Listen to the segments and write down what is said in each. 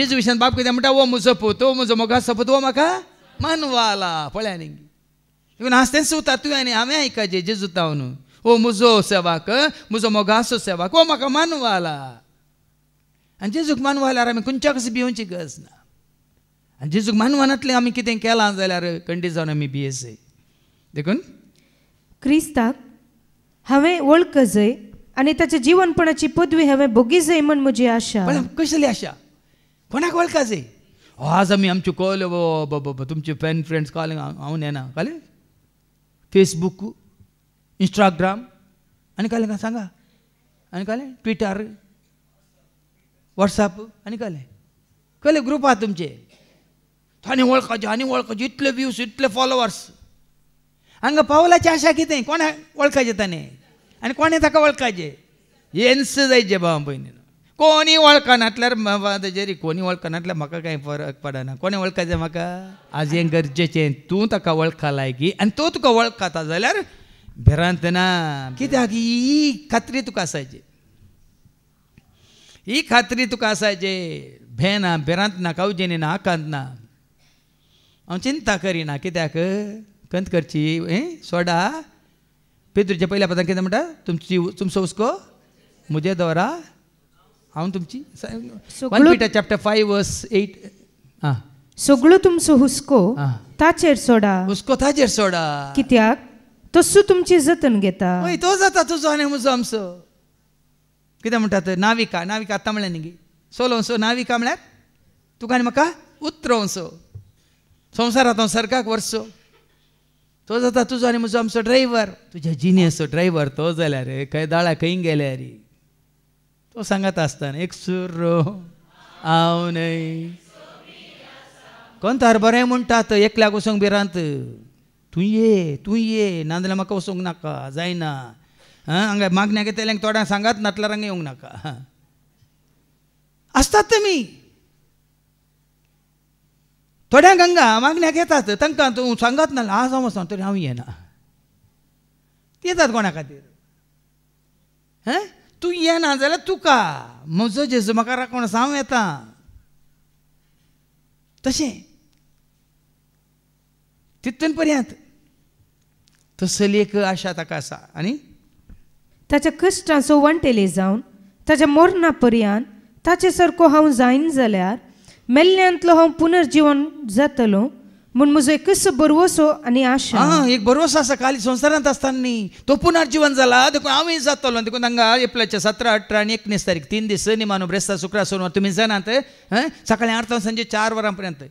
जेजू विशयान बाप कितें म्हणटा वो म्हजो पूत वो म्हजो मोगाचो पूत वो म्हाका मानवाला पळया न्ही इवन हांस सुता तुवें आनी हांवें आयकाचें जेजू तावन ओ म्हजो सेवाक म्हजो मोगाचो सेवाक वो म्हाका मानवाला आनी जेजूक मानवाल्यार आमी खंयच्या कशी भिवची गरज ना आनी जेजूक मानवानातलें आमी कितें केलां जाल्यार खंडी जावन आमी भियेसय देखून क्रिस्ताक हांवें वळखजय आनी ताच्या जीवनपणाची पदवी हांवें भोगी जाय म्हण म्हजी आशा कसली आशा कोणाक वळखा जाय आज आमी आमच्यो कॉल बाबा तुमचे फॅन फ्रेंड्स कॉलिंग हांव नेना कळ्ळें फेसबूक इंस्टाग्राम आनी कळ्ळें सांगा आनी कळ्ळें ट्विटर वॉट्सॲप आनी कळ्ळें ग्रूप आहा तुमचे आनी वळखाचे इतले व्यूज इतले फॉलोवर्स हांगा पावलाची आशा कितें कोणाक वळखाचें ताणें आनी कोणें ताका वळखाचें येन्स जायचें भाव भयणीन कोणी वळखनातल्यार तेजेर कोणी वळखनातल्यार म्हाका कांय फरक पडना कोणें वळखाचें म्हाका आज हें गरजेचें तूं ताका वळखा लायकी आनी तो तुका वळखता जाल्यार भिरांत ना कित्याक ही खात्री तुका आसायची ही खात्री तुका आसायची भेना भिरांत ना कावजेनी ना आकांत ना हांव चिंता करिना कित्याक कंत करची सोडा पेद्रूच्या पयल्या पदां कितें म्हणटा तुमचो हुस्को मुजे दवरा हांव तुमची 1 Peter chapter 5 verse 8 सगळो तुमचो हुस्को ताचेर सोडा हुस्को ताचेर सोडा कित्याक तसो तुमची जतन घेता हय तो जाता तुजो आनी म्हजो आमचो कितें म्हणटात नाविका नाविका आतां म्हणलें न्ही सोलोवचो नाविका म्हळ्यार तुका आनी म्हाका उतरोवचो संवसारांत हांव सर्गाक व्हरचो तो जाता तुजो आनी म्हजो आमचो ड्रायव्हर तुज्या जिनेचो ड्रायव्हर तो जाल्यार खंय दाळा खंय गेल्यार तो सांगत आसतना एक सुरो हांव न्हय कोण तार बरें म्हणटात एकल्याक वचोंक भिरांत तूं ये नाजाल्यार म्हाका वचोंक नाका जायना हांगा मागण्या घेतल्यांक थोड्यांक सांगात नातल्यार हांगा येवंक नाका आसतात तुमी थोड्यांक हांगा मागण्याक येतात तांकां तूं सांगात ना आज हांव वचों तरी हांव येना येतात कोणा खातीर तूं येना जाल्यार तुका म्हजो जेजू म्हाका राखून आसा हांव येता तशें तितून पर्यंत तसली एक आशा ताका आसा आनी ताच्या कश्टाचो वंटेले जावन ताच्या मरणा पर्यंत ताचे सारको हांव जायन जाल्यार मेल्ल्यांतलो हांव पुनर्जीवन जातलो म्हूण म्हजो एकच बरवसो आनी आशा एक बरवसो आसा खाली संवसारांत आसतना न्ही तो पुनर्जीवन जाला देखून हांवूय जातलो देखून हांगा एप्रिलाच्या 17, 18 आनी 19 तारीख 3 दीस निमानो ब्रेस्तार शुक्रार सोनवार तुमी जाणात सकाळीं 8 सांजे 4 वरां पर्यंत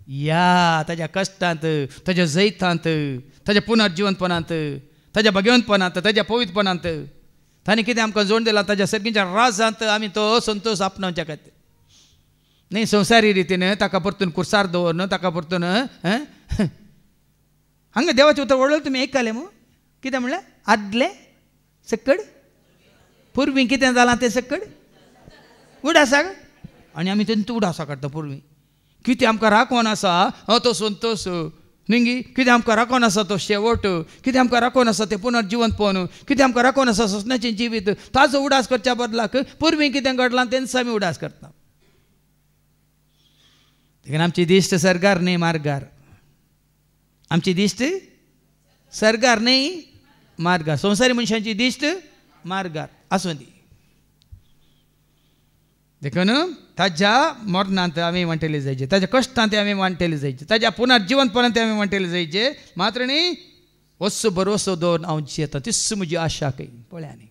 या ताच्या कश्टांत ताच्या जैतांत ताच्या पुनर्जीवनपणांत ताच्या भगवंतपणांत ताच्या पवित्रपणांत ताणें कितें आमकां जोड दिलां ताच्या सर्गीच्या राजांत आमी तो संतोश आपणावच्या खातीर न्ही संवसारी रितीन ताका परतून कुर्सार दवरन ताका परतून हांगा देवाचें उतर वळलं तुमी आयकले मू कितें म्हणलें आदले सकड पुर्वी कितें जालां तें सकड उडासा आनी आमी तेंतू उडासा काडटा पुर्वी कितें आमकां राखोन आसा तो संतोश न्ही कितें आमकां राखोन आसा तो शेवट कितें आमकां राखोन आसा तें पुनर्जीवनपण कितें आमकां राखोन आसा ससण्याचें जिवीत ताजो उडास करच्या बदलाक पुर्वी कितें घडलां तेंच आमी उडास करता देखून आमची दिश्ट सरगार न्ही मार्गार आमची दिश्ट सरगार न्ही मार्गार संवसारी मनशांची दिश्ट मार्गार आसूं दी देखून ताज्या मरणांत आमी वांटेले जायचे ताज्या कश्टांत आमी वांटेले जायचे ताज्या पुनर्जीवनपणांत आमी वांटेले जायचे मात्र न्ही वस्सो बरोसो दवरून हांव जियेता तिस्स म्हजी आशा खंय पळया न्ही